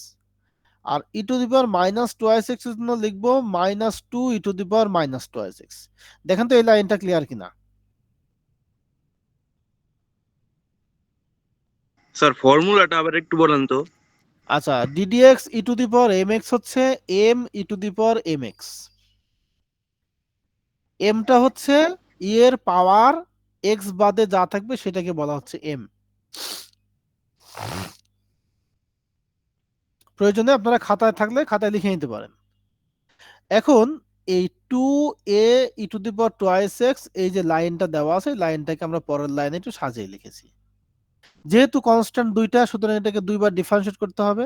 আর e to the power minus twice x এর জন্য লিখবো -2 e to the power minus twice x. দেখেন তো এই লাইনটা ক্লিয়ার কিনা। স্যার ফর্মুলাটা আবার একটু বলেন তো। আচ্ছা, d dx e to the power M x হচ্ছে m e to the power M x. এমটা হচ্ছে ই এর পাওয়ার এক্স বাদে যা থাকবে সেটাকে বলা হচ্ছে এম। প্রয়োজনে আপনারা খাতায় থাকলে খাতায় লিখে নিতে পারেন। এখন এই 2a E to the power twice x, এই যে লাইনটা দেওয়া আছে, লাইনটাকে আমরা পরের লাইনে একটু সাজিয়ে লিখেছি। যেহেতু কনস্ট্যান্ট দুইটা, সুতরাং এটাকে দুইবার ডিফারেন্সিয়েট করতে হবে।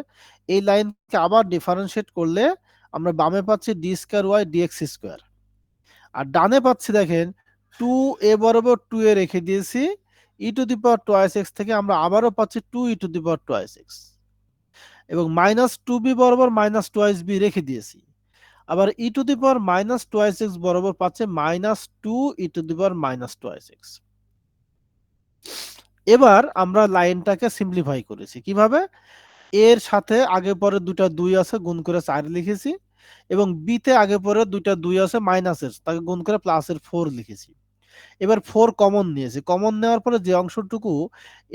এই লাইনকে আবার ডিফারেন্সিয়েট করলে আমরা বামে পাচ্ছি d square Y dx square, আর ডানে পাচ্ছি দেখেন 2a বরাবর 2 এ রেখে দিয়েছি, e to the power twice x থেকে আমরা আবারও পাচ্ছি 2 e to the power twice x, এবং -2b বরাবর -2b রেখে দিয়েছি। আবার e to the power -2x বরাবর পাচ্ছে -2 e to the power -2x। এবার আমরা লাইনটাকে সিম্পলিফাই করেছি কিভাবে? এর সাথে আগে পরে দুটা 2 আছে, গুণ করে 4 লিখেছি, এবং বি তে আগে পরে দুটা 2 আছে মাইনাসের, তাকে গুণ করে প্লাসের 4 লিখেছি। এবার 4 কমন নিয়েছি, কমন নেওয়ার পরে যে অংশটুকু,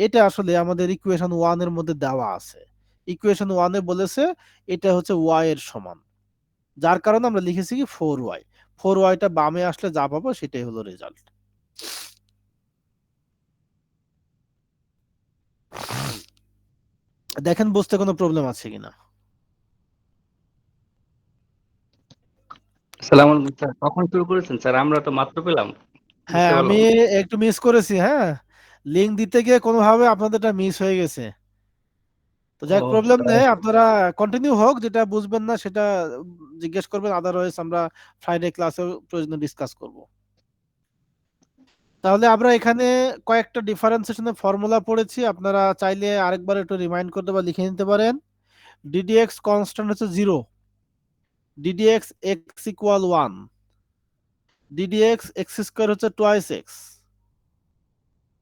এটা আসলে আমাদের ইকুয়েশন 1 এর মধ্যে দেওয়া আছে। ইকুয়েশন 1 এ বলেছে এটা হচ্ছে y এর সমান, যার কারণে আমরা লিখেছি কি 4y। 4yটা বামে আসলে যা পাবো সেটাই হলো রেজাল্ট। দেখেন বুঝতে কোনো প্রবলেম আছে কিনা। আসসালামু আলাইকুম স্যার, কখন শুরু করেছেন স্যার? আমরা তো মাত্র পেলাম, হ্যাঁ, বুঝতে আমি পারলাম না। একটু মিস করেছি, হ্যাঁ, লিংক দিতে গিয়ে কোনোভাবে আপনাদেরটা মিস হয়ে গেছে। তো যাই ও প্রবলেম স্যার, নেই, আপনারা কন্টিনিউ হোক, যেটা বুঝবেন না সেটা জিজ্ঞেস করবেন, আদারওয়াইজ আমরা ফ্রাইডে ক্লাসে প্রয়োজনে ডিসকাস করব। তাহলে আমরা এখানে কয়েকটা ডিফারেন্সিয়েশনের ফর্মুলা পড়েছি, আপনারা চাইলে আরেকবার একটু রিমাইন্ড করতে বা লিখে নিতে পারেন। ডিডিএক্স কনস্ট্যান্ট হচ্ছে 0, d dx x equal 1, d dx x square হচ্ছে twice x,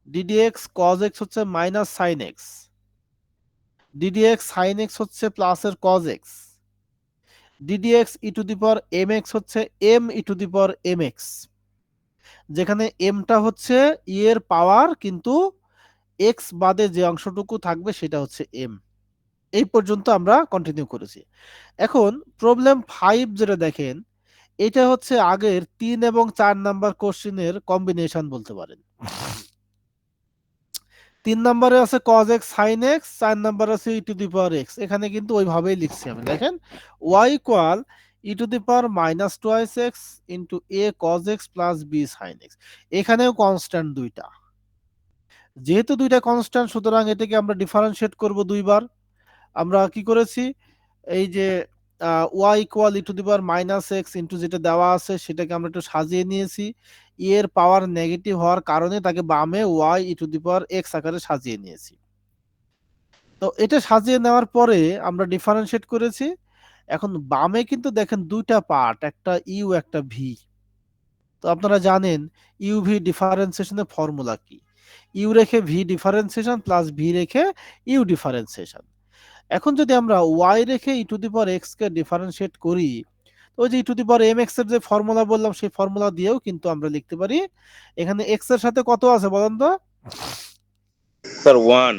d dx cos x হচ্ছে minus sine x, d dx sine x হচ্ছে প্লাসের cos x, d dx e to the power M x হচ্ছে m e to the power M x, যেখানে এমটা হচ্ছে e এর পাওয়ার, কিন্তু এক্স বাদে যে অংশটুকু থাকবে সেটা হচ্ছে এম। এই পর্যন্ত আমরা কন্টিনিউ করেছি। এখন প্রবলেম 5 যেটা দেখেন, এটা হচ্ছে আগের 3 এবং 4 নাম্বার কোশ্চেনের কম্বিনেশন বলতে পারেন। 3 নম্বরে আছে cos x sin x, 4 নম্বরে আছে e two the power x। এখানে কিন্তু ওইভাবেই লিখছি আমি, দেখেন y equal e two the power minus twice x into a cos x plus b sin x। এখানেও কনস্ট্যান্ট দুইটা, যেহেতু দুইটা কনস্ট্যান্ট, সুতরাং এটাকে আমরা ডিফারেন্সিয়েট করব দুইবার। আমরা কি করেছি, এই যে y equal e to the power minus x into যেটা দেওয়া আছে সেটাকে আমরা একটু সাজিয়ে নিয়েছি। ই এর পাওয়ার নেগেটিভ হওয়ার কারণে তাকে বামে y e to the power x আকারে সাজিয়ে নিয়েছি। তো এটা সাজিয়ে নেওয়ার পরে আমরা ডিফারেন্সিয়েট করেছি। এখন বামে কিন্তু দেখেন দুইটা পার্ট, একটা ইউ একটা ভি। তো আপনারা জানেন ইউভি ডিফারেন্সিয়েশনের ফর্মুলা কি, ইউ রেখে ভি ডিফারেন্সিয়েশন প্লাস ভি রেখে ইউ ডিফারেন্সিয়েশন। এখন যদি আমরা ওয়াই রেখে e to the power x কে ডিফারেন্সিয়েট করি, তো ওই যে e to the power M x এর যে ফর্মুলা বললাম সেই ফর্মুলা দিয়েও কিন্তু আমরা লিখতে পারি। এখানে এক্স এর সাথে কত আছে বলেন তো? স্যার 1।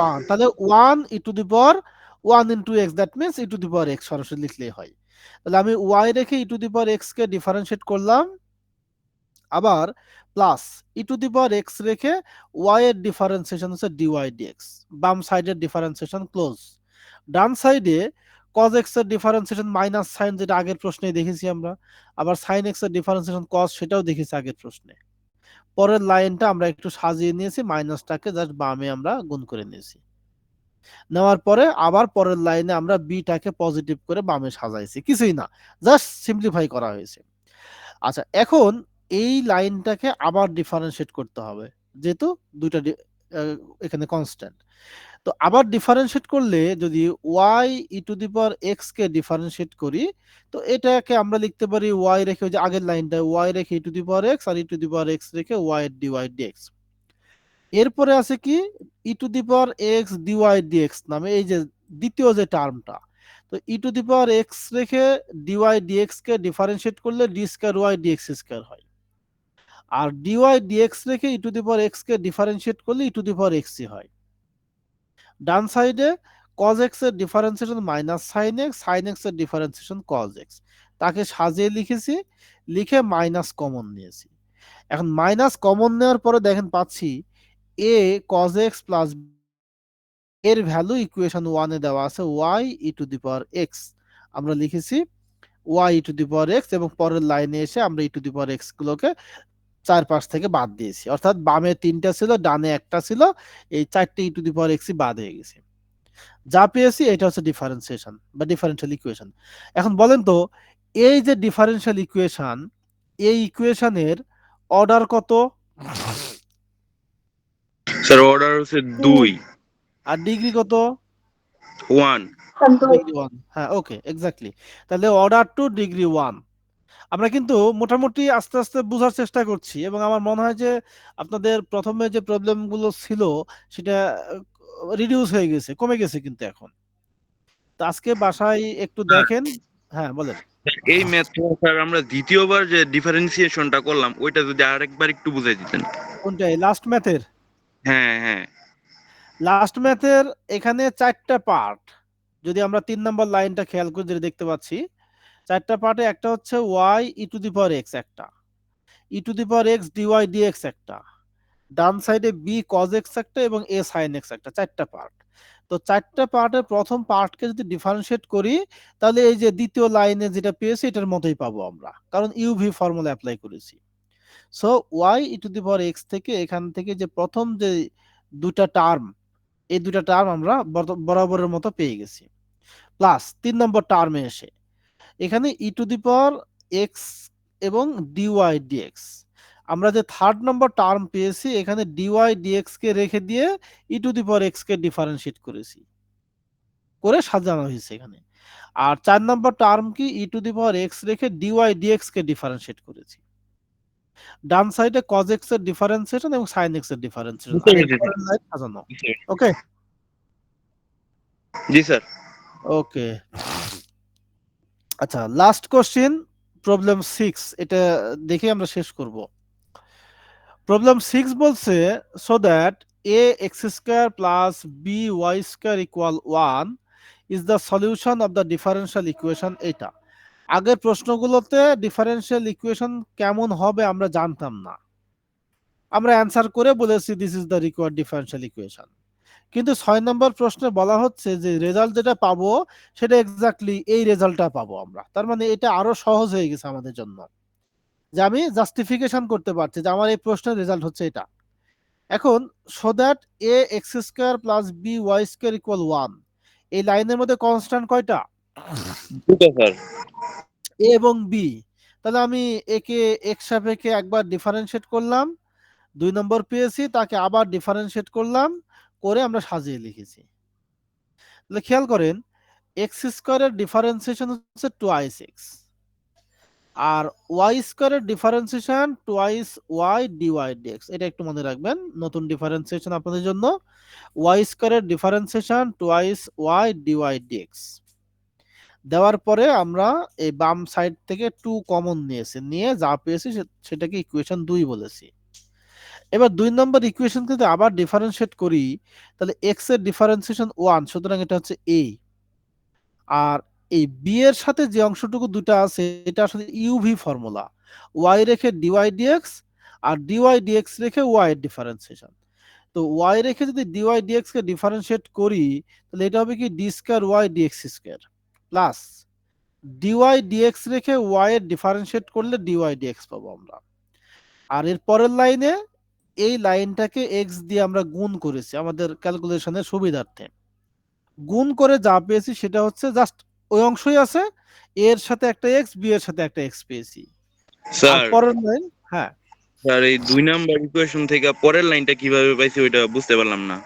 1, তাহলে 1 e to the power 1 into X, that means e to the power X সরাসরি লিখলেই হয়। তাহলে আমি ওয়াই রেখে e to the power x কে ডিফারেন্সিয়েট করলাম, আবার plus e to the power X রেখে ওয়াই এর ডিফারেন্সিয়েশন হচ্ছে ডিওয়াই ডিএক্স। বাম সাইডের ডিফারেন্সিয়েশন ক্লোজ। ডান সাইডে cos x এর ডিফারেন্সিয়েশন মাইনাস সাইন, যেটা আগের প্রশ্নে দেখেছি আমরা, আবার sin x এর ডিফারেন্সিয়েশন cos, সেটাও দেখেছি আগের প্রশ্নে। পরের লাইনটা আমরা একটু সাজিয়ে নিয়েছি, মাইনাসটাকে জাস্ট বামে আমরা গুণ করে নিয়েছি। নেওয়ার পরে আবার পরের লাইনে আমরা বিটাকে পজিটিভ করে বামে সাজাইছি, কিছুই না, জাস্ট সিম্পলিফাই করা হয়েছে। আচ্ছা, এখন এই লাইনটাকে আবার ডিফারেন্সিয়েট করতে হবে, যেহেতু দুইটা এখানে কনস্ট্যান্ট। তো আবার ডিফারেন্সিয়েট করলে যদি y e to the power x কে ডিফারেন্সিয়েট করি, তো এটাকে আমরা লিখতে পারি ওয়াই রেখে, ওই যে আগের লাইনটা ওয়াই রেখে e to the power X আর e to the power X রেখে ওয়াই এর ডিওয়াই ডিএক্স। এরপরে আছে কি e to the power X D Y D X নামে এই যে দ্বিতীয় যে টার্মটা। তো e to the power X রেখে ডিওয়াই ডিএক্স কে ডিফারেন্সিয়েট করলে D square Y dx square হয়, আর ডিওয়াই ডিএক্স রেখে e to the power x কে ডিফারেন্সিয়েট করলে e to the power x হয়। ডান সাইডে cos x এর differentiation minus sin x, sin x এর ডিফারেন্সিয়েশন cos x, তাকে সাজিয়ে লিখেছি, লিখে মাইনাস কমন নিয়েছি। এখন মাইনাস কমন নেওয়ার পরে দেখেন পাচ্ছি a cos x প্লাস এর ভ্যালু ইকুয়েশন 1 এ দেওয়া আছে y E to the power x, আমরা লিখেছি y E to the power x, এবং পরের লাইনে এসে আমরা ই টু দি পাওয়ার x গুলোকে চারপাশ থেকে বাদ দিয়েছি, অর্থাৎ বামে 3টা ছিল ডানে একটা ছিল, এই 4টে ই টু দি পাওয়ার x বাদ হয়ে গেছে। যা পেয়েছি এটা হচ্ছে ডিফারেন্সিয়েশন বা ডিফারেনশিয়াল ইকুয়েশন। এখন বলেন তো এই যে ডিফারেনশিয়াল ইকুয়েশন, এই ইকুয়েশনের অর্ডার কত? স্যার অর্ডার হচ্ছে 2। আর ডিগ্রি কত? 1। ডিগ্রি 1। হ্যাঁ, ওকে, এক্স্যাক্টলি। তাহলে অর্ডার টু ডিগ্রি 1। আমরা কিন্তু মোটামুটি আস্তে আস্তে বোঝার চেষ্টা করছি, এবং আমার মনে হয় যে আপনাদের প্রথমে যে প্রবলেমগুলো ছিল সেটা রিডিউস হয়ে গেছে, কমে গেছে কিন্তু এখন। তো আজকে বাসায় একটু দেখেন। হ্যাঁ, বলেন। এই ম্যাথটা স্যার আমরা দ্বিতীয়বার যে ডিফারেন্সিয়েশনটা করলাম ওইটা যদি আরেকবার একটু বুঝাই দিতেন। কোনটা? লাস্ট ম্যাথের? হ্যাঁ হ্যাঁ। লাস্ট ম্যাথের এখানে 4টা পার্ট, যদি আমরা 3 নম্বর লাইনটা খেয়াল করে যেটা দেখতে পাচ্ছি, 4টা পার্টে একটা হচ্ছে Y e to the power X, একটা e to the power X D Y D X, একটা ডান সাইডে বি কজ এক্স একটা, এবং এ সাইন এক্স একটা, 4টা পার্ট। তো 4টা পার্টের প্রথম পার্টকে যদি ডিফারেন্সিয়েট করি, তাহলে এই যে দ্বিতীয় লাইনে যেটা পেয়েছি এটার মতোই পাবো আমরা, কারণ ইউভি ফর্মুলা অ্যাপ্লাই করেছি। So y e to the power x থেকে এখান থেকে যে প্রথম যে দুটা টার্ম, এই দুটা টার্ম আমরা বরাবরের মতো পেয়ে গেছি। প্লাস 3 নম্বর টার্মে এসে এখানে ই টু দি পাওয়ার এক্স এবং ডিওয়াই ডিএক্স, আমরা যে 3rd নম্বর টার্ম পেয়েছি এখানে ডিওয়াই ডিএক্স কে রেখে দিয়ে e to the power x কে ডিফারেন্সিয়েট করেছি, করে সাজানো হয়েছে এখানে। আর 4 নম্বর টার্ম কি e to the power X রেখে ডিওয়াই ডিএক্স কে ডিফারেন্সিয়েট করেছি। ডান সাইডে cos x এর ডিফারেন্সিয়েশন এবং sin x এর ডিফারেন্সিয়েশন, আর এরপরের লাইন সাজানো। ওকে জি স্যার। ওকে, আচ্ছা, লাস্ট কোশ্চেন প্রবলেম 6, এটা দেখে আমরা শেষ করব। প্রবলেম 6 বলছে so that a x square plus b y square equal 1 is the solution of the differential equation. এটা আগের প্রশ্নগুলোতে ডিফারেনশিয়াল ইকুয়েশন কেমন হবে আমরা জানতাম না, আমরা অ্যান্সার করে বলেছি this is the required differential equation. কিন্তু 6 নম্বর প্রশ্নে বলা হচ্ছে যে রেজাল্ট যেটা পাবো সেটা এক্স্যাক্টলি এই রেজাল্টটা পাবো আমরা, তার মানে এটা আরো সহজ হয়ে গেছে আমাদের জন্য, যে আমি জাস্টিফিকেশন করতে পারছি যে আমার এই প্রশ্নের রেজাল্ট হচ্ছে এটা। এখন so that a x square plus b y square equal 1, এই লাইনের মধ্যে কনস্ট্যান্ট কয়টা? দুটো স্যার। এ এবং বি। তাহলে আমি একে এক্স সাপেক্ষে একবার ডিফারেন্সিয়েট করলাম, 2 নম্বর পেয়েছি, তাকে আবার ডিফারেন্সিয়েট করলাম, করে আমরা সাজিয়ে লিখেছি। তাহলে খেয়াল করেন এক্স স্কোয়ারের ডিফারেন্সিয়েশন হচ্ছে টোয়াইস এক্স, আর ওয়াই স্কোয়ারের differentiation twice y dy dx. এটা একটু মনে রাখবেন, নতুন ডিফারেন্সিয়েশন আপনাদের জন্য। ওয়াই স্কোয়ারের differentiation twice y dy dx দেওয়ার পরে আমরা এই বাম সাইড থেকে 2 কমন নিয়েছি, নিয়ে যা পেয়েছি সেটাকে ইকুয়েশন 2 বলেছি। এবার 2 নম্বর ইকুয়েশনকে যদি আবার ডিফারেন্সিয়েট করি, তাহলে এক্স এর ডিফারেন্সিয়েশন 1, সুতরাং এটা হচ্ছে a। আর এই b এর সাথে যে অংশটুকু দুটো আছে এটা আসলে ইউভি ফর্মুলা, y রেখে ডিওয়াই ডিএক্স আর ডিওয়াই ডিএক্স রেখে y এর ডিফারেন্সিয়েশন। তো y রেখে যদি ডিওয়াই ডিএক্স কে ডিফারেন্সিয়েট করি, তাহলে এটা হবে কি d square Y dx square plus dy dx রেখে y এর ডিফারেন্সিয়েট করলে ডিওয়াই ডিএক্স পাবো আমরা। আর এর পরের লাইনে এই লাইনটাকে x দিয়ে আমরা গুণ করেছি আমাদের ক্যালকুলেশনের সুবিধার্থে। গুণ করে যা পেয়েছি সেটা হচ্ছে জাস্ট ওই অংশই আছে, এর সাথে একটা x, বি এর সাথে একটা x পেয়েছি। আর স্যার পরের লাইন, হ্যাঁ স্যার এই 2 নাম্বার ইকুয়েশন থেকে পরের লাইনটা কিভাবে পাইছি ওইটা বুঝতে পারলাম না।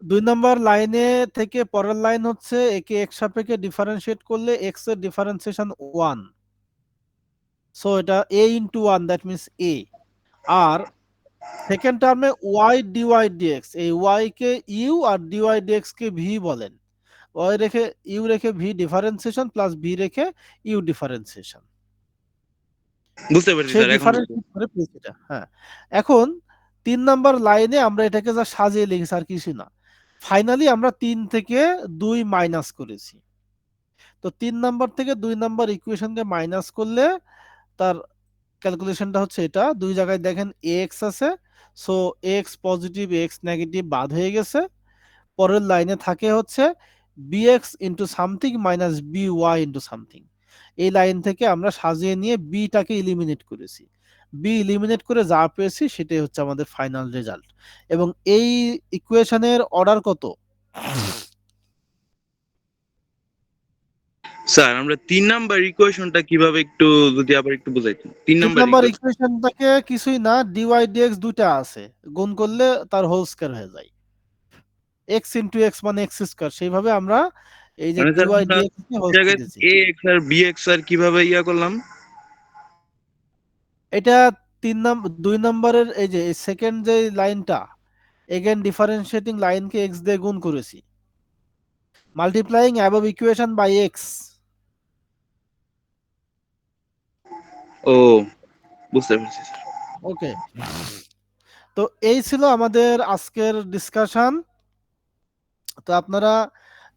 2 নম্বর লাইনে থেকে পরের লাইন হচ্ছে একে x সাপেক্ষে ডিফারেন্সিয়েট করলে x এর ডিফারেন্সিয়েশন 1, সো এটা a into 1, that means a। আর সেকেন্ড টার্মে y dy dx, এই y কে u আর dy dx কে v বলেন। y রেখে u রেখে v ডিফারেন্সিয়েশন প্লাস v রেখে u ডিফারেন্সিয়েশন, বুঝতে পারছি সেই স্যার, এখন বুঝতে ডিফারেন্সিয়েট করে পেয়েছি এটা। হ্যাঁ, এখন 3 নাম্বার লাইনে আমরা এটাকে যা সাজিয়ে লিখেছি আর কিছু না। ফাইনালি আমরা 3 থেকে 2 মাইনাস করেছি। তো 3 নাম্বার থেকে 2 নাম্বার ইকুয়েশনকে মাইনাস করলে তার ক্যালকুলেশনটা হচ্ছে এটা। দুই জায়গায় দেখেন এক্স আছে, so x positive x negative বাদ হয়ে গেছে। পরের লাইনে থাকে হচ্ছে bx into something minus by into something. এই লাইন থেকে আমরা সাজিয়ে নিয়ে বিটাকে ইলিমিনেট করেছি, বি ইলিমিনেট করে যা পেয়েছি সেটাই হচ্ছে আমাদের ফাইনাল রেজাল্ট। এবং এই ইকুয়েশনের অর্ডার কত? স্যার আমরা 3 নাম্বার ইকুয়েশনটা কিভাবে একটু যদি আবার একটু বুঝাইতেন। 3 তিন নাম্বার নাম্বার ইকুয়েশন ইকুয়েশনটাকে কিছুই না, ডিওয়াই ডিএক্স দুইটা আছে, গুণ করলে তার হোল স্কয়ার হয়ে যায়। এক্স ইন্টু এক্স মানে এক্স স্কয়ার, সেইভাবে আমরা এই যে মানে স্যার ডিওয়াই আমরা ডিএক্স কে হোল জায়গায় দিয়েছি। ax আর bx আর কিভাবে ইয়া করলাম? এটা 2 নম্বরের এই যে সেকেন্ড যে লাইনটা, এগেন ডিফারেন্সিয়েটিং লাইনকে এক্স দিয়ে গুণ করেছি, multiplying above equation by X. ও বুঝতে পারছি স্যার। ওকে, তো এই ছিল আমাদের আজকের ডিসকাশন। তো আপনারা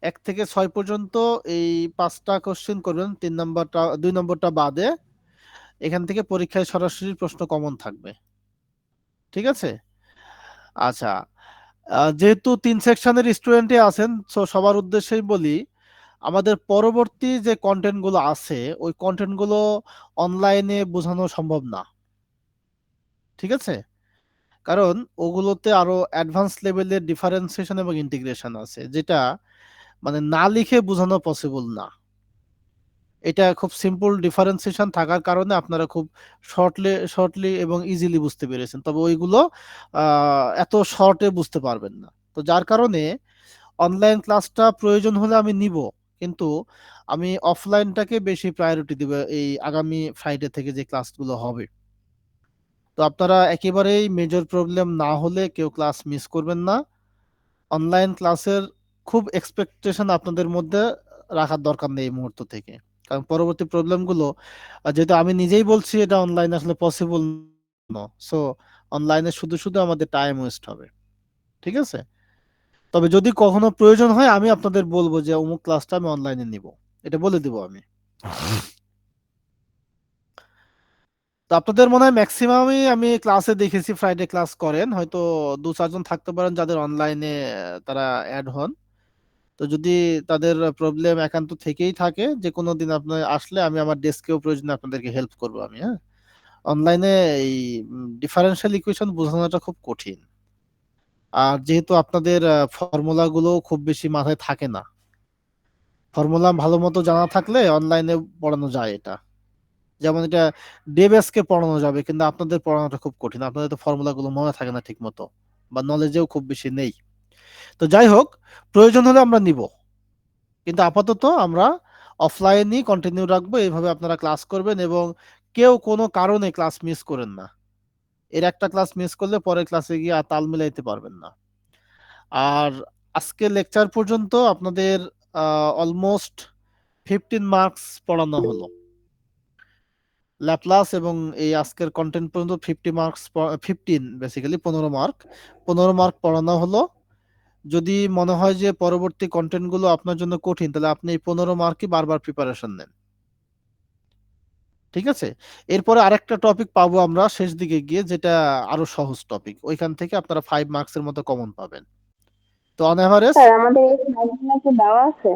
1 থেকে 6 পর্যন্ত এই 5টা কোশ্চেন করবেন, 3 নম্বরটা 2 নম্বরটা বাদে। এখান থেকে পরীক্ষায় সরাসরি প্রশ্ন কমন থাকবে, ঠিক আছে? আচ্ছা, যেহেতু 3 সেকশনের স্টুডেন্টই আছেন, সো সবার উদ্দেশ্যেই বলি, আমাদের পরবর্তী যে কন্টেন্ট গুলো আছে ওই কন্টেন্ট গুলো অনলাইনে বোঝানো সম্ভব না, ঠিক আছে? কারণ ওগুলোতে আরো অ্যাডভান্স লেভেলের ডিফারেন্সিয়েশন এবং ইন্টিগ্রেশন আছে, যেটা মানে না লিখে বোঝানো পসিবল না। এটা খুব সিম্পল ডিফারেন্সিয়েশন থাকার কারণে আপনারা খুব শর্টলি এবং ইজিলি বুঝতে পেরেছেন, তবে ওইগুলো এত শর্টে বুঝতে পারবেন না। তো যার কারণে অনলাইন ক্লাসটা প্রয়োজন হলে আমি নিব, কিন্তু আমি অফলাইনটাকে বেশি প্রায়োরিটি দিব এই আগামী ফ্রাইডে থেকে যে ক্লাসগুলো হবে। তো আপনারা একেবারেই মেজর প্রবলেম না হলে কেউ ক্লাস মিস করবেন না। অনলাইন ক্লাসের খুব এক্সপেকটেশন আপনাদের মধ্যে রাখার দরকার নেই এই মুহূর্ত থেকে, কারণ পরবর্তী প্রবলেমগুলো যেহেতু আমি নিজেই বলছি এটা অনলাইনে আসলে পসিবল না, সো অনলাইনে শুধু শুধু আমাদের টাইম ওয়েস্ট হবে, ঠিক আছে? তবে যদি কখনো প্রয়োজন হয় আমি আপনাদের বলবো যে অমুক ক্লাসটা আমি অনলাইনে নিব, এটা বলে দিব আমি। তো আপনাদের মনে হয় ম্যাক্সিমামই আমি ক্লাসে দেখেছি ফ্রাইডে ক্লাস করেন, হয়তো 2-4 জন থাকতে পারেন যাদের অনলাইনে তারা অ্যাড হন। তো যদি তাদের প্রবলেম একান্ত থেকেই থাকে, যে কোনো দিন আপনি আসলে আমি আমার ডেস্কেও প্রয়োজনে আপনাদেরকে হেল্প করবো আমি। হ্যাঁ, অনলাইনে এই ডিফারেন্সিয়াল ইকুয়েশন বোঝানোটা খুব কঠিন, আর যেহেতু আপনাদের ফর্মুলা গুলো খুব বেশি মাথায় থাকে না, ফর্মুলা ভালো মতো জানা থাকলে অনলাইনে পড়ানো যায় এটা। যেমন এটা ডেবেসকে পড়ানো যাবে, কিন্তু আপনাদের পড়ানোটা খুব কঠিন, আপনাদের তো ফর্মুলাগুলো মনে থাকে না ঠিক মতো, বা নলেজেও খুব বেশি নেই। তো যাই হোক, প্রয়োজন হলে আমরা নিব, কিন্তু আপাতত আমরা অফলাইনই কন্টিনিউ রাখবো। এইভাবে আপনারা ক্লাস করবেন এবং কেউ কোনো কারণে ক্লাস মিস করেন না। এর একটা ক্লাস মিস করলে পরের ক্লাসে গিয়ে আর তাল মিলাইতে পারবেন না। আর আজকে লেকচার পর্যন্ত আপনাদের অলমোস্ট 15 মার্কস পড়ানো হলো। ল্যাপ্লাস এবং এই আজকের কন্টেন্ট পর্যন্ত 15 মার্কস, 15 বেসিক্যালি 15 মার্ক, 15 মার্ক পড়ানো হলো। যদি মনে হয় যে পরবর্তী কন্টেন্ট গুলো আপনার জন্য কঠিন, তাহলে আপনি এই 15 মার্কই বারবার প্রিপারেশন নেন, ঠিক আছে? এরপরে আরেকটা টপিক পাবো আমরা শেষ দিকে গিয়ে, যেটা আরো সহজ টপিক, ওইখান থেকে আপনারা 5 মার্কসের মতো কমন পাবেন। তো অন এভারেজ, স্যার আমাদের এই স্লাইডগুলো কি দেওয়া আছে?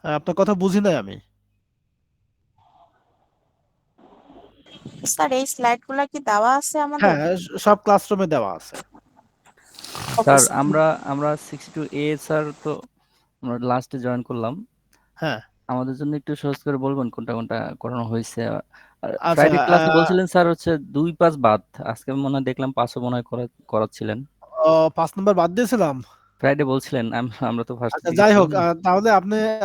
আপনার কথা বুঝি নাই আমি। স্যার এই স্লাইডগুলো কি দেওয়া আছে আমাদের? হ্যাঁ, সব ক্লাসরুমে দেওয়া আছে। Okay sir sir. আমরা 62A স্যার তো আমরা লাস্টে জয়েন করলাম, হ্যাঁ, আমাদের জন্য একটু সহজ করে বলবেন কোনটা কোনটা করানো হয়েছে। আর আচ্ছা। ফ্রাইডে ক্লাসে বলছিলেন স্যার হচ্ছে 2-5 বাদ, আজকে মনে হয় দেখলাম 5ও মনে হয় করাচ্ছিলেন। 5 নাম্বার বাদ দিয়েছিলাম। ফ্রাইডে বলছিলেন, আমরা তো ফার্স্ট আচ্ছা, দিকে যাই হোক, ছিলাম না। তাহলে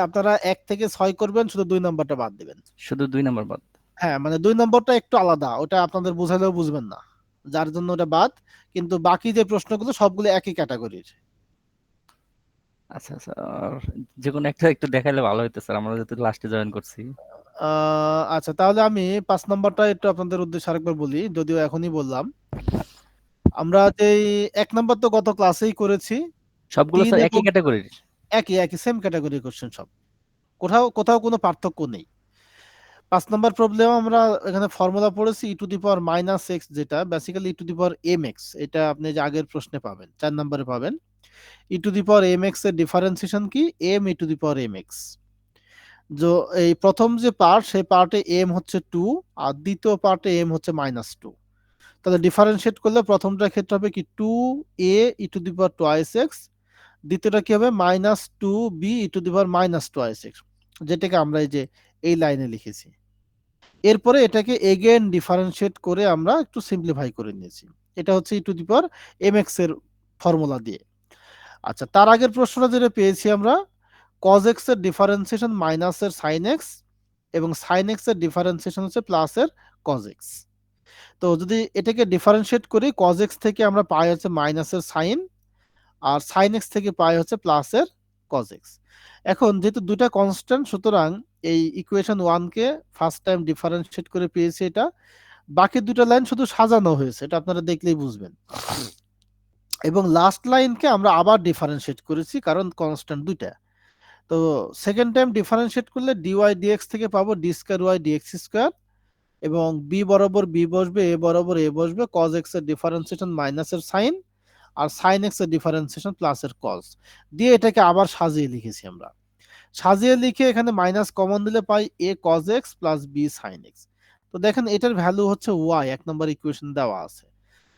আপনারা 1 থেকে 6 করবেন, শুধু 2 নাম্বারটা বাদ দিবেন। শুধু 2 নাম্বার বাদ। হ্যাঁ, মানে 2 নম্বরটা একটু আলাদা, ওটা আপনাদের বোঝালেও বুঝবেন না, যার জন্য ওটা বাদ। কিন্তু বাকি যে প্রশ্নগুলো সবগুলো একই ক্যাটাগরির। আচ্ছা আচ্ছা, আর যে কোনো একটা একটু দেখাইলে ভালো হতো স্যার, আমরা যেহেতু লাস্টে জয়েন করছি। আচ্ছা, তাহলে আমি 5 নাম্বারটা একটু আপনাদের উদ্দেশ্যে আরেকবার বলি, যদিও এখনই বললাম। আমরা যে 1 নাম্বার তো গত ক্লাসেই করেছি। সবগুলো 3 স্যার একই এবং ক্যাটাগরির। একই সেম ক্যাটাগরি কোশ্চেন সব, কোথাও কোথাও কোনো পার্থক্য নেই। 5 নাম্বার প্রবলেম আমরা এখানে ফর্মুলা পড়েছি e to the power minus X, যেটা basically e to the power M X. এটা আপনি যে আগের প্রশ্নে পাবেন, 4 নম্বরে পাবেন। E to the power M x এর ডিফারেন্সিয়েশন কি? M e to the power M X. এই প্রথম যে পার্ট, সেই পার্টে এম হচ্ছে 2, আর দ্বিতীয় পার্টে এম হচ্ছে -2। তাহলে ডিফারেন্সিয়েট করলে প্রথমটার ক্ষেত্রে হবে কি 2a E to the power twice x, দ্বিতীয়টা কি হবে -2b E to the power -twice x, যেটাকে আমরা এই লাইনে লিখেছি। এরপরে এটাকে এগেন ডিফারেন্সিয়েট করে আমরা একটু সিম্পলিফাই করে নিয়েছি। এটা হচ্ছে e to the power M x এর ফর্মুলা দিয়ে। আচ্ছা, তার আগের প্রশ্নটা যেটা পেয়েছি আমরা, cos x এর ডিফারেন্সিয়েশন মাইনাস এর sin x, এবং sin x এর ডিফারেন্সিয়েশন হচ্ছে প্লাস এর cos x। তো যদি এটাকে ডিফারেন্সিয়েট করি, cos x থেকে আমরা পাই হচ্ছে মাইনাস এর sin, আর sin x থেকে পাই হচ্ছে প্লাস এর cos x। এখন যেহেতু দুইটা কনস্ট্যান্ট, সুতরাং এই ইকুয়েশন 1 কে ফার্স্ট টাইম ডিফারেন্সিয়েট করে পেয়েছি এটা। বাকি দুটো লাইন শুধু সাজানো হয়েছে, এটা আপনারা দেখলেই বুঝবেন। এবং লাস্ট লাইনকে আমরা আবার ডিফারেন্সিয়েট করেছি, কারণ কনস্ট্যান্ট দুইটা। তো সেকেন্ড টাইম ডিফারেন্সিয়েট করলে ডিওয়াই ডিএক্স থেকে পাবো d square Y dx square, এবং বি বরাবর বি বসবে, এ বরাবর এ বসবে, cos x এর ডিফারেন্সিয়েশন মাইনাস এর সাইন, আর sin x এর ডিফারেন্সিয়েশন প্লাস এর cos, দিয়ে এটাকে আবার সাজিয়ে লিখেছি আমরা। সাজিয়ে লিখে এখানে মাইনাস কমন দিলে পাই a cos x plus b sin x। তো দেখেন এটার ভ্যালু হচ্ছে y, 1 নম্বর ইকুয়েশন দেওয়া আছে,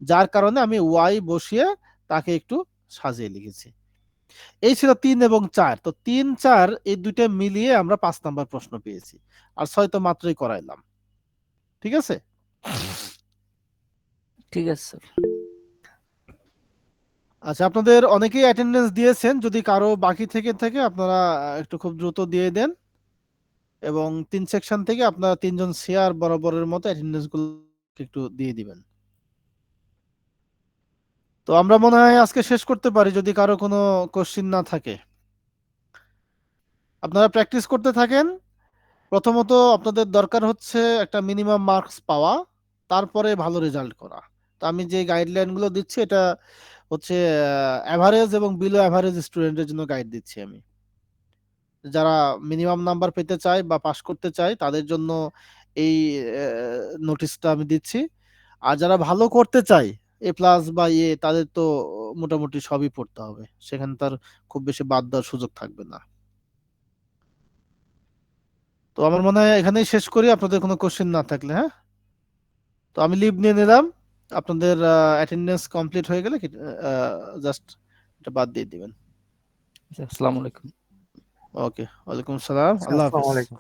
যার কারণে আমি y বসিয়ে তাকে একটু সাজিয়ে লিখেছি। এই ছিল 3 এবং 4। তো 3, 4 এই দুইটা মিলিয়ে আমরা 5 নাম্বার প্রশ্ন পেয়েছি, আর 6 তো মাত্রই করাইলাম। ঠিক আছে? ঠিক আছে স্যার। আচ্ছা, আপনাদের অনেকেই অ্যাটেন্ডেন্স দিয়েছেন, যদি কারো বাকি থেকে থাকে আপনারা একটু খুব দ্রুত দিয়ে দেন, এবং 3 সেকশন থেকে আপনারা 3 জন শেয়ার বরাবরের মতো অ্যাটেন্ডেন্স গুলো একটু দিয়ে দিবেন। তো আমরা মনে হয় আজকে শেষ করতে পারি, যদি কারো কোনো কোশ্চিন না থাকে। আপনারা প্র্যাকটিস করতে থাকেন। প্রথমত আপনাদের দরকার হচ্ছে একটা মিনিমাম মার্কস পাওয়া, তারপরে ভালো রেজাল্ট করা। তো আমি যে গাইডলাইনগুলো দিচ্ছি, এটা হচ্ছে অ্যাভারেজ এবং বিলো অ্যাভারেজ স্টুডেন্টের জন্য গাইড দিচ্ছি আমি। যারা মিনিমাম নাম্বার পেতে চায় বা পাস করতে চায়, তাদের জন্য এই নোটিশটা আমি দিচ্ছি। আর যারা ভালো করতে চায়, এ প্লাস বা এ, তাদের তো মোটামুটি সবই পড়তে হবে, সেখানে তার খুব বেশি বাদ দেওয়ার সুযোগ থাকবে না। তো আমার মনে হয় এখানেই শেষ করি, আপনাদের কোনো কোশ্চেন না থাকলে। হ্যাঁ, তো আমি লিভ নিয়ে নিলাম। আপনাদের অ্যাটেন্ডেন্স কমপ্লিট হয়ে গেলে জাস্ট এটা বাদ দিয়ে দিবেন। আসসালামু আলাইকুম। ওকে, ওয়ালাইকুম সালাম, আল্লাহ আসসালামু হাফেজ। আলাইকুম।